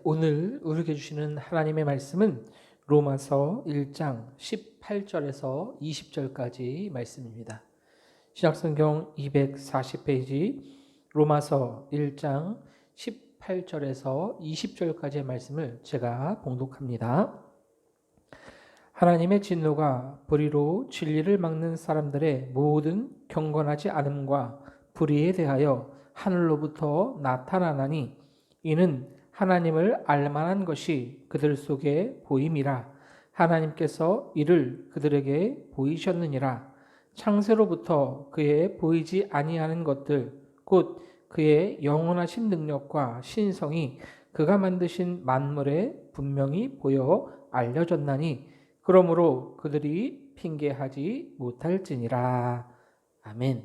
오늘 우리에게 주시는 하나님의 말씀은 로마서 1장 18절에서 20절까지 말씀입니다. 신약성경 240페이지 로마서 1장 18절에서 20절까지의 말씀을 제가 봉독합니다. 하나님의 진노가 불의로 진리를 막는 사람들의 모든 경건하지 않음과 불의에 대하여 하늘로부터 나타나나니 이는 하나님을 알만한 것이 그들 속에 보임이라. 하나님께서 이를 그들에게 보이셨느니라. 창세로부터 그의 보이지 아니하는 것들 곧 그의 영원하신 능력과 신성이 그가 만드신 만물에 분명히 보여 알려졌나니 그러므로 그들이 핑계하지 못할지니라. 아멘.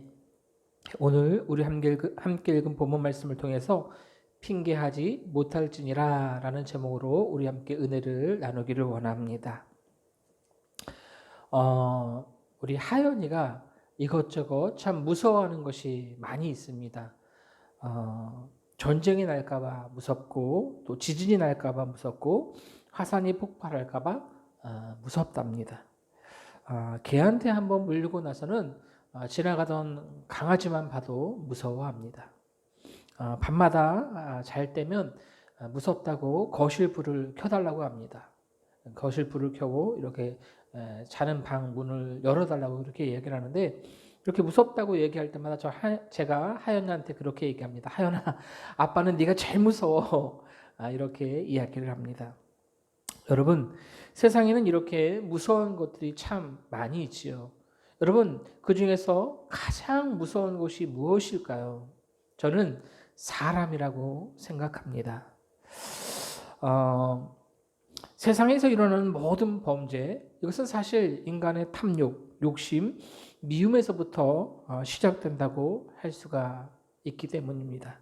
오늘 우리 함께 읽은 본문 말씀을 통해서 핑계하지 못할지니라 라는 제목으로 우리 함께 은혜를 나누기를 원합니다. 우리 하연이가 이것저것 참 무서워하는 것이 많이 있습니다. 전쟁이 날까봐 무섭고 또 지진이 날까봐 무섭고 화산이 폭발할까봐 무섭답니다. 개한테 한번 물리고 나서는 지나가던 강아지만 봐도 무서워합니다. 밤마다 잘 때면 무섭다고 거실불을 켜달라고 합니다. 거실불을 켜고 이렇게 자는 방 문을 열어달라고 그렇게 얘기를 하는데 이렇게 무섭다고 얘기할 때마다 제가 하연이한테 그렇게 얘기합니다. 하연아, 아빠는 네가 제일 무서워. 이렇게 이야기를 합니다. 여러분, 세상에는 이렇게 무서운 것들이 참 많이 있지요. 여러분, 그 중에서 가장 무서운 것이 무엇일까요? 저는 사람이라고 생각합니다. 세상에서 일어나는 모든 범죄, 이것은 사실 인간의 탐욕, 욕심, 미움에서부터 시작된다고 할 수가 있기 때문입니다.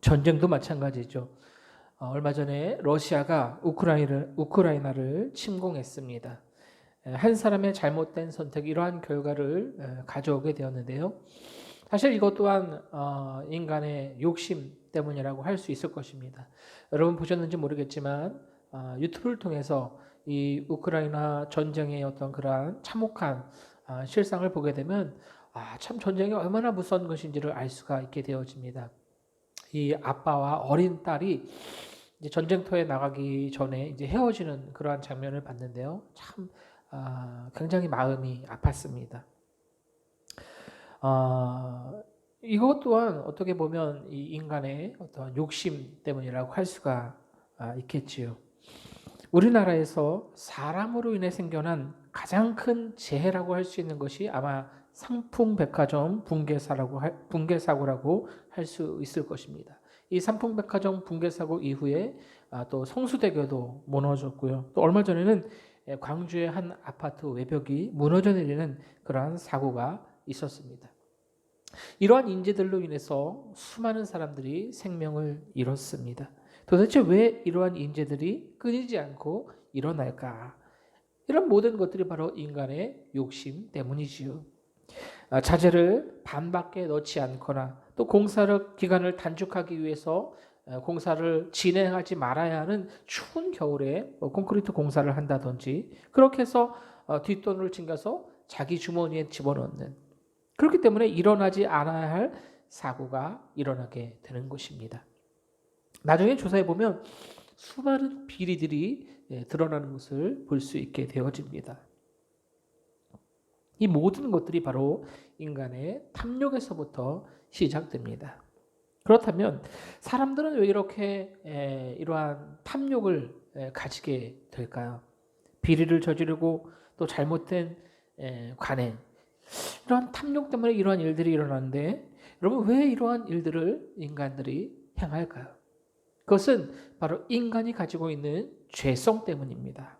전쟁도 마찬가지죠. 얼마 전에 러시아가 우크라이나를 침공했습니다. 한 사람의 잘못된 선택이 이러한 결과를 가져오게 되었는데요. 사실 이것 또한 인간의 욕심 때문이라고 할 수 있을 것입니다. 여러분 보셨는지 모르겠지만 유튜브를 통해서 이 우크라이나 전쟁의 어떤 그러한 참혹한 실상을 보게 되면 참 전쟁이 얼마나 무서운 것인지를 알 수가 있게 되어집니다. 이 아빠와 어린 딸이 이제 전쟁터에 나가기 전에 이제 헤어지는 그러한 장면을 봤는데요. 참 굉장히 마음이 아팠습니다. 이것 또한 어떻게 보면 이 인간의 어떤 욕심 때문이라고 할 수가 있겠지요. 우리나라에서 사람으로 인해 생겨난 가장 큰 재해라고 할 수 있는 것이 아마 상풍백화점 붕괴사고라고 할 수 있을 것입니다. 이 상풍백화점 붕괴사고 이후에 또 성수대교도 무너졌고요. 또 얼마 전에는 광주의 한 아파트 외벽이 무너져 내리는 그러한 사고가 있었습니다. 이러한 인재들로 인해서 수많은 사람들이 생명을 잃었습니다. 도대체 왜 이러한 인재들이 끊이지 않고 일어날까? 이런 모든 것들이 바로 인간의 욕심 때문이지요. 자재를 반밖에 넣지 않거나 또 공사를 기간을 단축하기 위해서 공사를 진행하지 말아야 하는 추운 겨울에 콘크리트 공사를 한다든지 그렇게 해서 뒷돈을 챙겨서 자기 주머니에 집어넣는, 그렇기 때문에 일어나지 않아야 할 사고가 일어나게 되는 것입니다. 나중에 조사해 보면 수많은 비리들이 드러나는 것을 볼 수 있게 되어집니다. 이 모든 것들이 바로 인간의 탐욕에서부터 시작됩니다. 그렇다면 사람들은 왜 이렇게 이러한 탐욕을 가지게 될까요? 비리를 저지르고 또 잘못된 관행, 이러한 탐욕 때문에 이러한 일들이 일어나는데 여러분 왜 이러한 일들을 인간들이 행할까요? 그것은 바로 인간이 가지고 있는 죄성 때문입니다.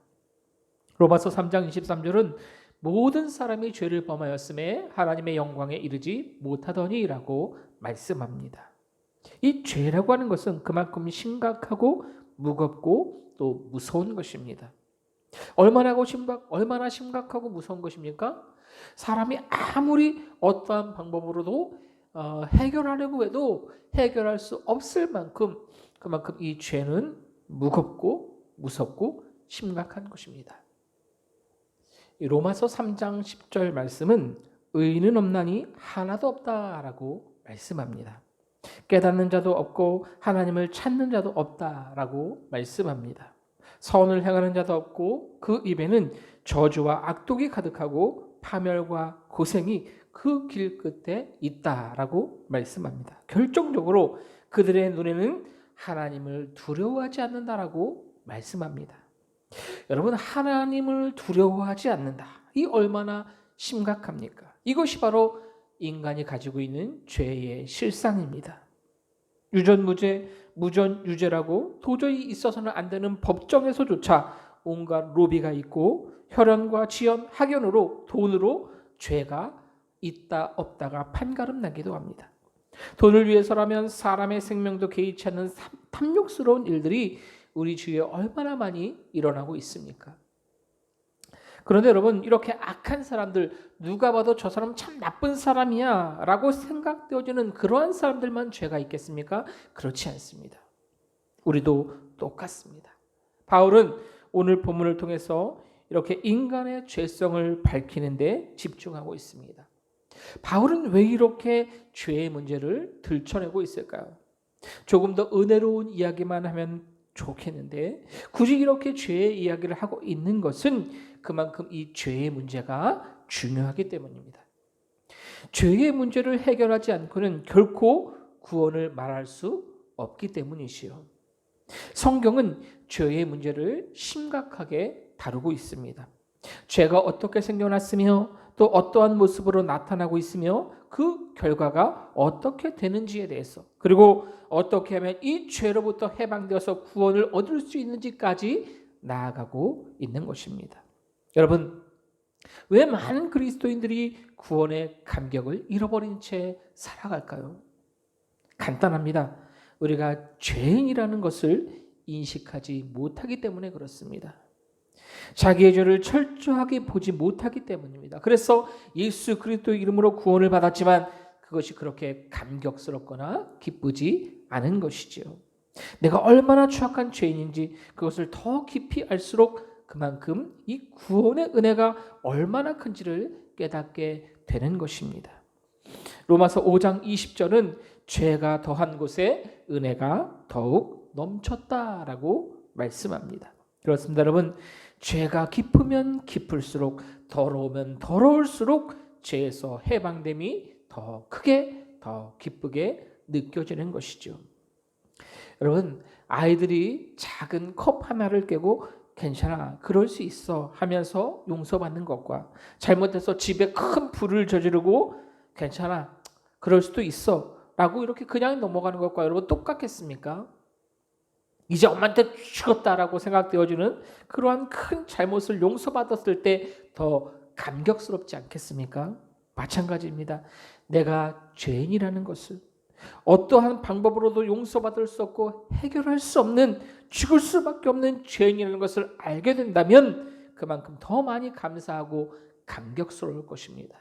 로마서 3장 23절은 모든 사람이 죄를 범하였음에 하나님의 영광에 이르지 못하더니라고 말씀합니다. 이 죄라고 하는 것은 그만큼 심각하고 무겁고 또 무서운 것입니다. 얼마나 심각하고 무서운 것입니까? 사람이 아무리 어떠한 방법으로도 해결하려고 해도 해결할 수 없을 만큼 그만큼 이 죄는 무겁고 무섭고 심각한 것입니다. 이 로마서 3장 10절 말씀은 의인은 없나니 하나도 없다라고 말씀합니다. 깨닫는 자도 없고 하나님을 찾는 자도 없다라고 말씀합니다. 선을 행하는 자도 없고 그 입에는 저주와 악독이 가득하고 파멸과 고생이 그 길 끝에 있다라고 말씀합니다. 결정적으로 그들의 눈에는 하나님을 두려워하지 않는다라고 말씀합니다. 여러분, 하나님을 두려워하지 않는다. 이 얼마나 심각합니까? 이것이 바로 인간이 가지고 있는 죄의 실상입니다. 유전무죄, 무전유죄라고 도저히 있어서는 안 되는 법정에서조차 온갖 로비가 있고 혈연과 지연, 학연으로 돈으로 죄가 있다 없다가 판가름 나기도 합니다. 돈을 위해서라면 사람의 생명도 개의치 않는 탐욕스러운 일들이 우리 주위에 얼마나 많이 일어나고 있습니까? 그런데 여러분, 이렇게 악한 사람들, 누가 봐도 저 사람 참 나쁜 사람이야 라고 생각되어지는 그러한 사람들만 죄가 있겠습니까? 그렇지 않습니다. 우리도 똑같습니다. 바울은 오늘 본문을 통해서 이렇게 인간의 죄성을 밝히는 데 집중하고 있습니다. 바울은 왜 이렇게 죄의 문제를 들춰내고 있을까요? 조금 더 은혜로운 이야기만 하면 좋겠는데 굳이 이렇게 죄의 이야기를 하고 있는 것은 그만큼 이 죄의 문제가 중요하기 때문입니다. 죄의 문제를 해결하지 않고는 결코 구원을 말할 수 없기 때문이지요. 성경은 죄의 문제를 심각하게 다루고 있습니다. 죄가 어떻게 생겨났으며 또 어떠한 모습으로 나타나고 있으며 그 결과가 어떻게 되는지에 대해서, 그리고 어떻게 하면 이 죄로부터 해방되어서 구원을 얻을 수 있는지까지 나아가고 있는 것입니다. 여러분, 왜 많은 그리스도인들이 구원의 감격을 잃어버린 채 살아갈까요? 간단합니다. 우리가 죄인이라는 것을 인식하지 못하기 때문에 그렇습니다. 자기의 죄를 철저하게 보지 못하기 때문입니다. 그래서 예수 그리스도의 이름으로 구원을 받았지만 그것이 그렇게 감격스럽거나 기쁘지 않은 것이지요. 내가 얼마나 추악한 죄인인지 그것을 더 깊이 알수록 그만큼 이 구원의 은혜가 얼마나 큰지를 깨닫게 되는 것입니다. 로마서 5장 20절은 죄가 더한 곳에 은혜가 더욱 넘쳤다라고 말씀합니다. 그렇습니다, 여러분. 죄가 깊으면 깊을수록, 더러우면 더러울수록 죄에서 해방됨이 더 크게, 더 기쁘게 느껴지는 것이죠. 여러분, 아이들이 작은 컵 하나를 깨고 괜찮아, 그럴 수 있어 하면서 용서받는 것과 잘못해서 집에 큰 불을 저지르고 괜찮아, 그럴 수도 있어 라고 이렇게 그냥 넘어가는 것과 여러분 똑같겠습니까? 이제 엄마한테 죽었다라고 생각되어지는 그러한 큰 잘못을 용서받았을 때 더 감격스럽지 않겠습니까? 마찬가지입니다. 내가 죄인이라는 것을 어떠한 방법으로도 용서받을 수 없고 해결할 수 없는, 죽을 수밖에 없는 죄인이라는 것을 알게 된다면 그만큼 더 많이 감사하고 감격스러울 것입니다.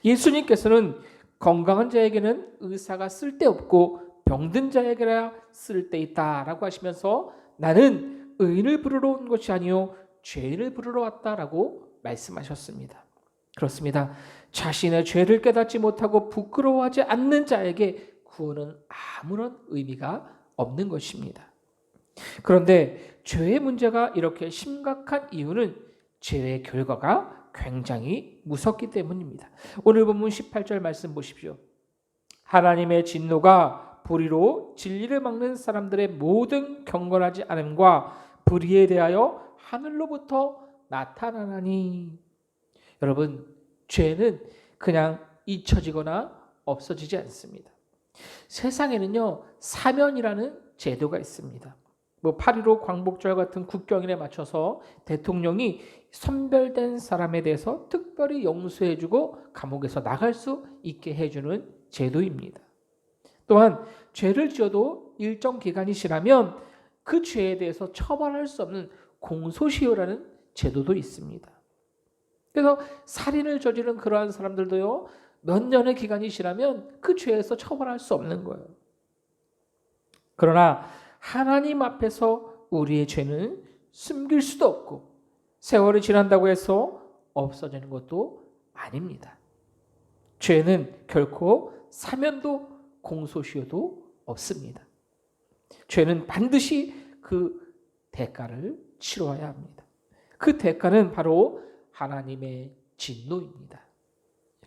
예수님께서는 건강한 자에게는 의사가 쓸데없고 병든 자에게라 쓸데있다라고 하시면서 나는 의인을 부르러 온 것이 아니요 죄인을 부르러 왔다라고 말씀하셨습니다. 그렇습니다. 자신의 죄를 깨닫지 못하고 부끄러워하지 않는 자에게 구원은 아무런 의미가 없는 것입니다. 그런데 죄의 문제가 이렇게 심각한 이유는 죄의 결과가 굉장히 무섭기 때문입니다. 오늘 본문 18절 말씀 보십시오. 하나님의 진노가 불의로 진리를 막는 사람들의 모든 경건하지 않음과 불의에 대하여 하늘로부터 나타나나니. 여러분, 죄는 그냥 잊혀지거나 없어지지 않습니다. 세상에는요, 사면이라는 제도가 있습니다. 8.15 광복절 같은 국경일에 맞춰서 대통령이 선별된 사람에 대해서 특별히 용서해주고 감옥에서 나갈 수 있게 해주는 제도입니다. 또한 죄를 지어도 일정 기간이 지나면 그 죄에 대해서 처벌할 수 없는 공소시효라는 제도도 있습니다. 그래서 살인을 저지른 그러한 사람들도요, 몇 년의 기간이 지나면 그 죄에서 처벌할 수 없는 거예요. 그러나 하나님 앞에서 우리의 죄는 숨길 수도 없고 세월이 지난다고 해서 없어지는 것도 아닙니다. 죄는 결코 사면도 공소시효도 없습니다. 죄는 반드시 그 대가를 치러야 합니다. 그 대가는 바로 하나님의 진노입니다.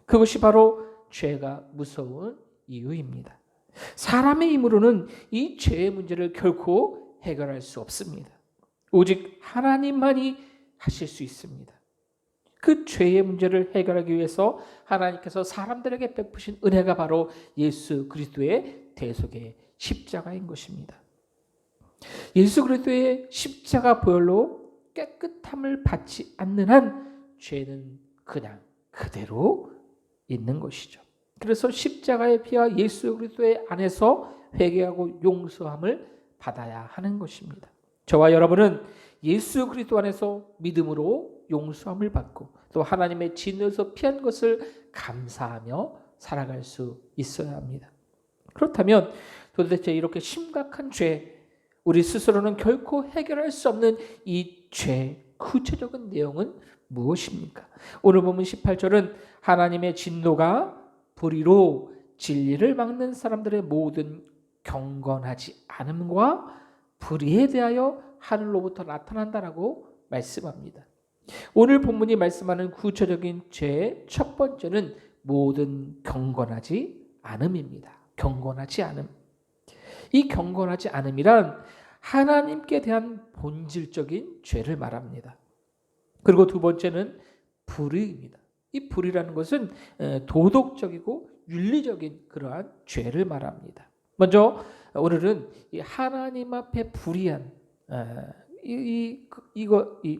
그것이 바로 죄가 무서운 이유입니다. 사람의 힘으로는 이 죄의 문제를 결코 해결할 수 없습니다. 오직 하나님만이 하실 수 있습니다. 그 죄의 문제를 해결하기 위해서 하나님께서 사람들에게 베푸신 은혜가 바로 예수 그리스도의 대속의 십자가인 것입니다. 예수 그리스도의 십자가 보혈로 깨끗함을 받지 않는 한 죄는 그냥 그대로 있는 것이죠. 그래서 십자가의 피와 예수 그리스도의 안에서 회개하고 용서함을 받아야 하는 것입니다. 저와 여러분은 예수 그리스도 안에서 믿음으로 용서함을 받고 또 하나님의 진노에서 피한 것을 감사하며 살아갈 수 있어야 합니다. 그렇다면 도대체 이렇게 심각한 죄, 우리 스스로는 결코 해결할 수 없는 이 죄 구체적인 내용은 무엇입니까? 오늘 보면 18절은 하나님의 진노가 불의로 진리를 막는 사람들의 모든 경건하지 않음과 불의에 대하여 하늘로부터 나타난다라고 말씀합니다. 오늘 본문이 말씀하는 구체적인 죄의 첫 번째는 모든 경건하지 않음입니다. 경건하지 않음. 이 경건하지 않음이란 하나님께 대한 본질적인 죄를 말합니다. 그리고 두 번째는 불의입니다. 이 불의라는 것은 도덕적이고 윤리적인 그러한 죄를 말합니다. 먼저 오늘은 이 하나님 앞에 불의한 이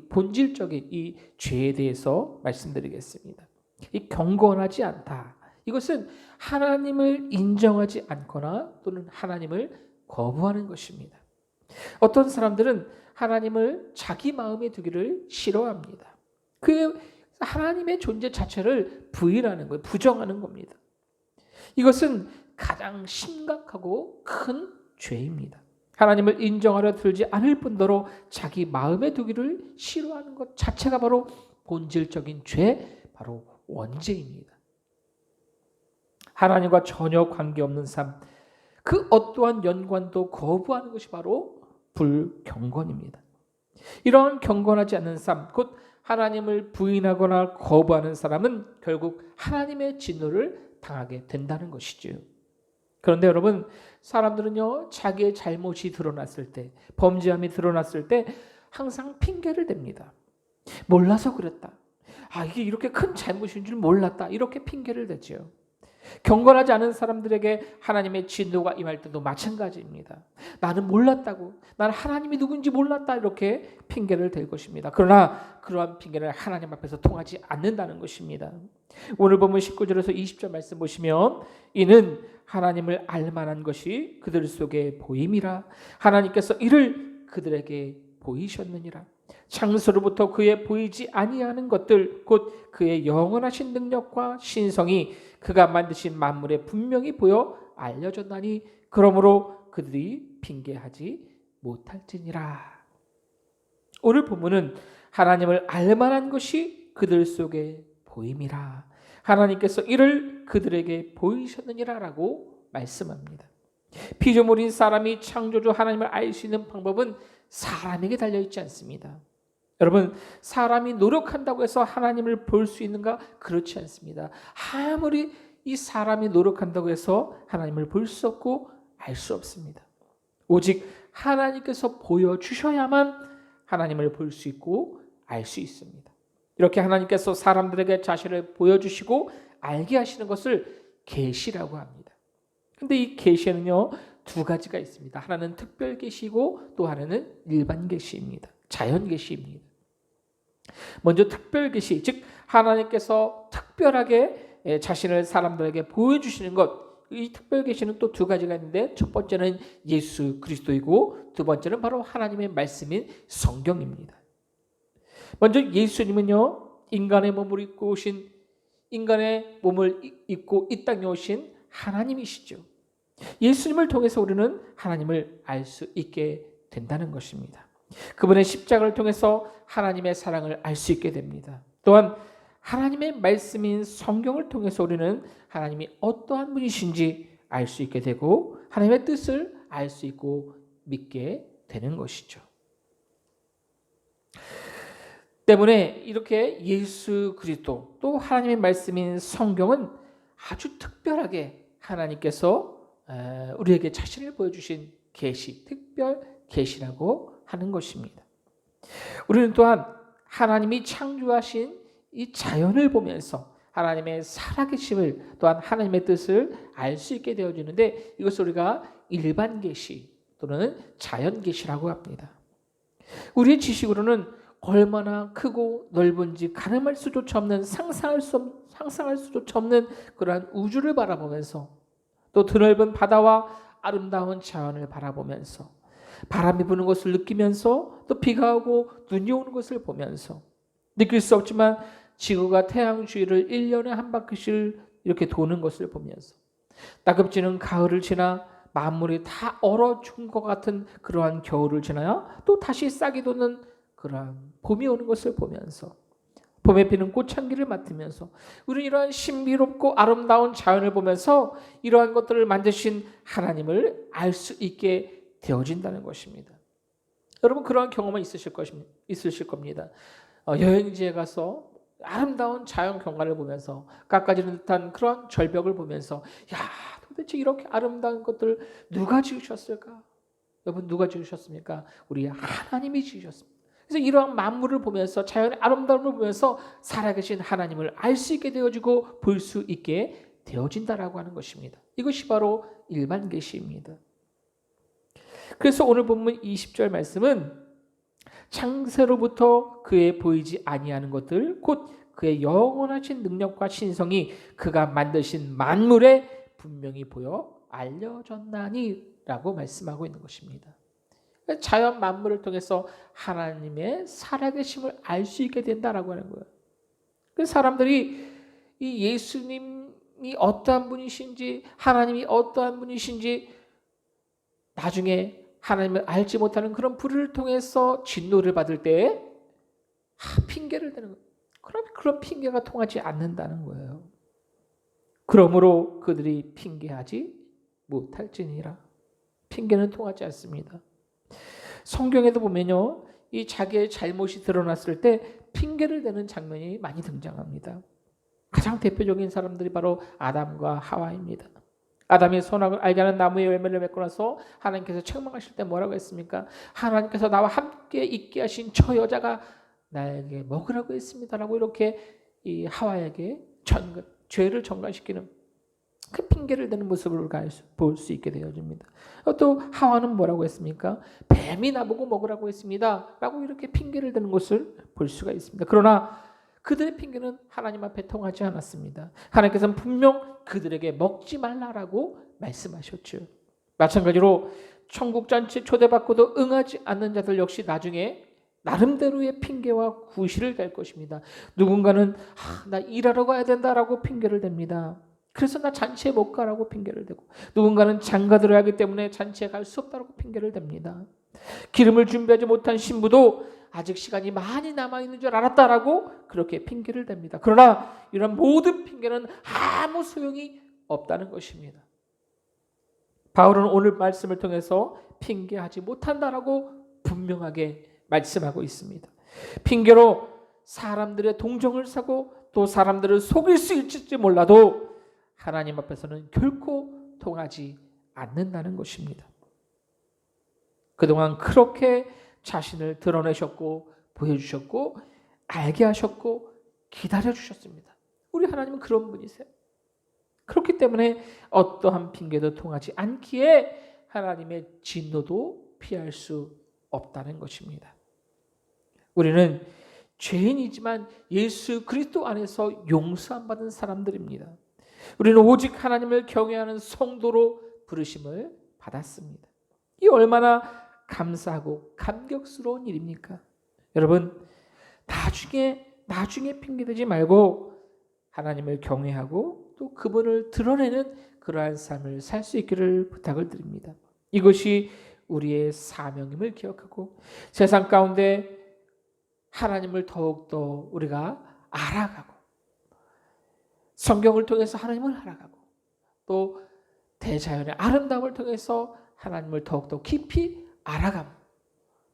본질적인 이 죄에 대해서 말씀드리겠습니다. 이 경건하지 않다. 이것은 하나님을 인정하지 않거나 또는 하나님을 거부하는 것입니다. 어떤 사람들은 하나님을 자기 마음에 두기를 싫어합니다. 그 하나님의 존재 자체를 부인하는 거예요. 부정하는 겁니다. 이것은 가장 심각하고 큰 죄입니다. 하나님을 인정하려 들지 않을 뿐더러 자기 마음에 두기를 싫어하는 것 자체가 바로 본질적인 죄, 바로 원죄입니다. 하나님과 전혀 관계없는 삶, 그 어떠한 연관도 거부하는 것이 바로 불경건입니다. 이러한 경건하지 않는 삶, 곧 하나님을 부인하거나 거부하는 사람은 결국 하나님의 진노를 당하게 된다는 것이죠. 그런데 여러분, 사람들은요, 자기의 잘못이 드러났을 때, 범죄함이 드러났을 때 항상 핑계를 댑니다. 몰라서 그랬다. 이게 이렇게 큰 잘못인 줄 몰랐다. 이렇게 핑계를 대죠. 경건하지 않은 사람들에게 하나님의 진노가 임할 때도 마찬가지입니다. 나는 몰랐다고, 나는 하나님이 누군지 몰랐다, 이렇게 핑계를 댈 것입니다. 그러나 그러한 핑계는 하나님 앞에서 통하지 않는다는 것입니다. 오늘 보면 19절에서 20절 말씀 보시면, 이는 하나님을 알만한 것이 그들 속에 보임이라. 하나님께서 이를 그들에게 보이셨느니라. 창세로부터 그의 보이지 아니하는 것들, 곧 그의 영원하신 능력과 신성이 그가 만드신 만물에 분명히 보여 알려졌나니 그러므로 그들이 핑계하지 못할지니라. 오늘 본문은 하나님을 알만한 것이 그들 속에 보임이라. 하나님께서 이를 그들에게 보이셨느니라 라고 말씀합니다. 피조물인 사람이 창조주 하나님을 알 수 있는 방법은 사람에게 달려있지 않습니다. 여러분, 사람이 노력한다고 해서 하나님을 볼 수 있는가? 그렇지 않습니다. 아무리 이 사람이 노력한다고 해서 하나님을 볼 수 없고 알 수 없습니다. 오직 하나님께서 보여주셔야만 하나님을 볼 수 있고 알 수 있습니다. 이렇게 하나님께서 사람들에게 자신을 보여주시고 알게 하시는 것을 계시라고 합니다. 근데 이 계시는요, 두 가지가 있습니다. 하나는 특별 계시고 또 하나는 일반 계시입니다. 자연 계시입니다. 먼저 특별 계시, 즉 하나님께서 특별하게 자신을 사람들에게 보여주시는 것, 이 특별 계시는 또 두 가지가 있는데, 첫 번째는 예수 그리스도이고 두 번째는 바로 하나님의 말씀인 성경입니다. 먼저 예수님은요, 인간의 몸을 입고 오신 인간의 몸을 입고 이 땅에 오신 하나님이시죠. 예수님을 통해서 우리는 하나님을 알 수 있게 된다는 것입니다. 그분의 십자가를 통해서 하나님의 사랑을 알 수 있게 됩니다. 또한 하나님의 말씀인 성경을 통해서 우리는 하나님이 어떠한 분이신지 알 수 있게 되고 하나님의 뜻을 알 수 있고 믿게 되는 것이죠. 때문에 이렇게 예수 그리스도 또 하나님의 말씀인 성경은 아주 특별하게 하나님께서 우리에게 자신을 보여주신 계시, 특별 계시라고 하는 것입니다. 우리는 또한 하나님이 창조하신 이 자연을 보면서 하나님의 살아계심을 또한 하나님의 뜻을 알 수 있게 되어지는데 이것을 우리가 일반 계시 또는 자연 계시라고 합니다. 우리의 지식으로는 얼마나 크고 넓은지 가늠할 수조차 없는 상상할 수조차 없는 그러한 우주를 바라보면서 또 드넓은 바다와 아름다운 자연을 바라보면서 바람이 부는 것을 느끼면서 또 비가 오고 눈이 오는 것을 보면서 느낄 수 없지만 지구가 태양 주위를 1년에 한 바퀴씩 이렇게 도는 것을 보면서 따급지는 가을을 지나 만물이 다 얼어 죽은 것 같은 그러한 겨울을 지나야 또 다시 싹이 돋는 그러한 봄이 오는 것을 보면서 봄에 피는 꽃향기를 맡으면서 우리는 이러한 신비롭고 아름다운 자연을 보면서 이러한 것들을 만드신 하나님을 알 수 있게 되어진다는 것입니다. 여러분 그러한 경험은 있으실 겁니다. 여행지에 가서 아름다운 자연 경관을 보면서 깎아지는 듯한 그런 절벽을 보면서 야 도대체 이렇게 아름다운 것들을 누가 지으셨을까? 여러분 누가 지으셨습니까? 우리 하나님이 지으셨습니다. 그래서 이러한 만물을 보면서 자연의 아름다움을 보면서 살아계신 하나님을 알 수 있게 되어지고 볼 수 있게 되어진다라고 하는 것입니다. 이것이 바로 일반 계시입니다. 그래서 오늘 본문 20절 말씀은 창세로부터 그의 보이지 아니하는 것들 곧 그의 영원하신 능력과 신성이 그가 만드신 만물에 분명히 보여 알려졌나니 라고 말씀하고 있는 것입니다. 자연 만물을 통해서 하나님의 살아계심을 알 수 있게 된다라고 하는 거예요. 그래서 사람들이 이 예수님이 어떠한 분이신지 하나님이 어떠한 분이신지 나중에 하나님을 알지 못하는 그런 불의를 통해서 진노를 받을 때 핑계를 대는 거예요. 그런 핑계가 통하지 않는다는 거예요. 그러므로 그들이 핑계하지 못할지니라. 핑계는 통하지 않습니다. 성경에도 보면요, 이 자기의 잘못이 드러났을 때 핑계를 대는 장면이 많이 등장합니다. 가장 대표적인 사람들이 바로 아담과 하와입니다. 아담이 선악을 알게 하는 나무의 열매를 맺고 나서 하나님께서 책망하실 때 뭐라고 했습니까? 하나님께서 나와 함께 있게 하신 저 여자가 나에게 먹으라고 했습니다라고 이렇게 이 하와에게 죄를 전가시키는 그 핑계를 대는 모습을 볼 수 있게 되어집니다. 또 하와는 뭐라고 했습니까? 뱀이 나보고 먹으라고 했습니다 라고 이렇게 핑계를 대는 것을 볼 수가 있습니다. 그러나 그들의 핑계는 하나님 앞에 통하지 않았습니다. 하나님께서는 분명 그들에게 먹지 말라라고 말씀하셨죠. 마찬가지로 천국 잔치에 초대받고도 응하지 않는 자들 역시 나중에 나름대로의 핑계와 구실을 댈 것입니다. 누군가는 나 일하러 가야 된다라고 핑계를 댑니다. 그래서 나 잔치에 못 가라고 핑계를 대고 누군가는 장가 들어야 하기 때문에 잔치에 갈 수 없다고 핑계를 댑니다. 기름을 준비하지 못한 신부도 아직 시간이 많이 남아있는 줄 알았다라고 그렇게 핑계를 댑니다. 그러나 이런 모든 핑계는 아무 소용이 없다는 것입니다. 바울은 오늘 말씀을 통해서 핑계하지 못한다라고 분명하게 말씀하고 있습니다. 핑계로 사람들의 동정을 사고 또 사람들을 속일 수 있을지 몰라도 하나님 앞에서는 결코 통하지 않는다는 것입니다. 그동안 그렇게 자신을 드러내셨고 보여주셨고 알게 하셨고 기다려주셨습니다. 우리 하나님은 그런 분이세요. 그렇기 때문에 어떠한 핑계도 통하지 않기에 하나님의 진노도 피할 수 없다는 것입니다. 우리는 죄인이지만 예수 그리스도 안에서 용서함 받은 사람들입니다. 우리는 오직 하나님을 경외하는 성도로 부르심을 받았습니다. 이 얼마나 감사하고 감격스러운 일입니까? 여러분 나중에 핑계대지 말고 하나님을 경외하고 또 그분을 드러내는 그러한 삶을 살 수 있기를 부탁을 드립니다. 이것이 우리의 사명임을 기억하고 세상 가운데 하나님을 더욱더 우리가 알아가고 성경을 통해서 하나님을 알아가고 또 대자연의 아름다움을 통해서 하나님을 더욱더 깊이 알아가고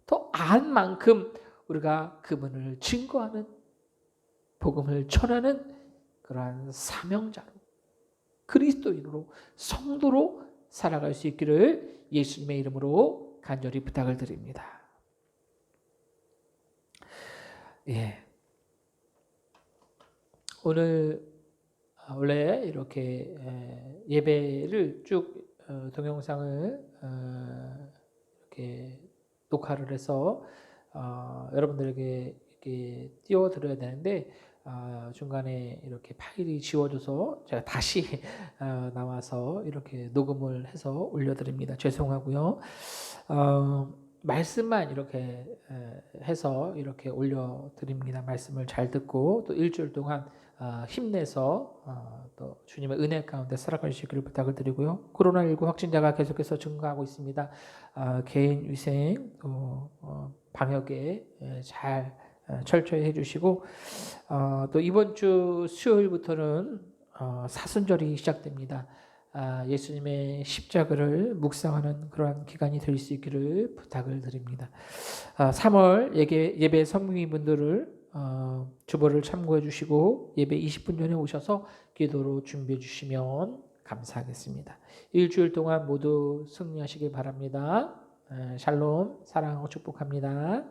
더 안 만큼 우리가 그분을 증거하는 복음을 전하는 그러한 사명자로 그리스도인으로 성도로 살아갈 수 있기를 예수님의 이름으로 간절히 부탁을 드립니다. 예. 오늘 원래 이렇게 예배를 쭉 동영상을 이렇게 녹화를 해서 여러분들에게 이렇게 띄워드려야 되는데 중간에 이렇게 파일이 지워져서 제가 다시 나와서 이렇게 녹음을 해서 올려드립니다. 죄송하고요. 말씀만 이렇게 해서 이렇게 올려드립니다. 말씀을 잘 듣고 또 일주일 동안 힘내서 또 주님의 은혜 가운데 살아가시기를 부탁을 드리고요. 코로나19 확진자가 계속해서 증가하고 있습니다. 개인 위생 또 방역에 잘 철저히 해주시고 또 이번 주 수요일부터는 사순절이 시작됩니다. 예수님의 십자가를 묵상하는 그러한 기간이 될 수 있기를 부탁을 드립니다. 3월 예배 선생님분들을 주보를 참고해 주시고 예배 20분 전에 오셔서 기도로 준비해 주시면 감사하겠습니다. 일주일 동안 모두 승리하시길 바랍니다. 샬롬, 사랑하고 축복합니다.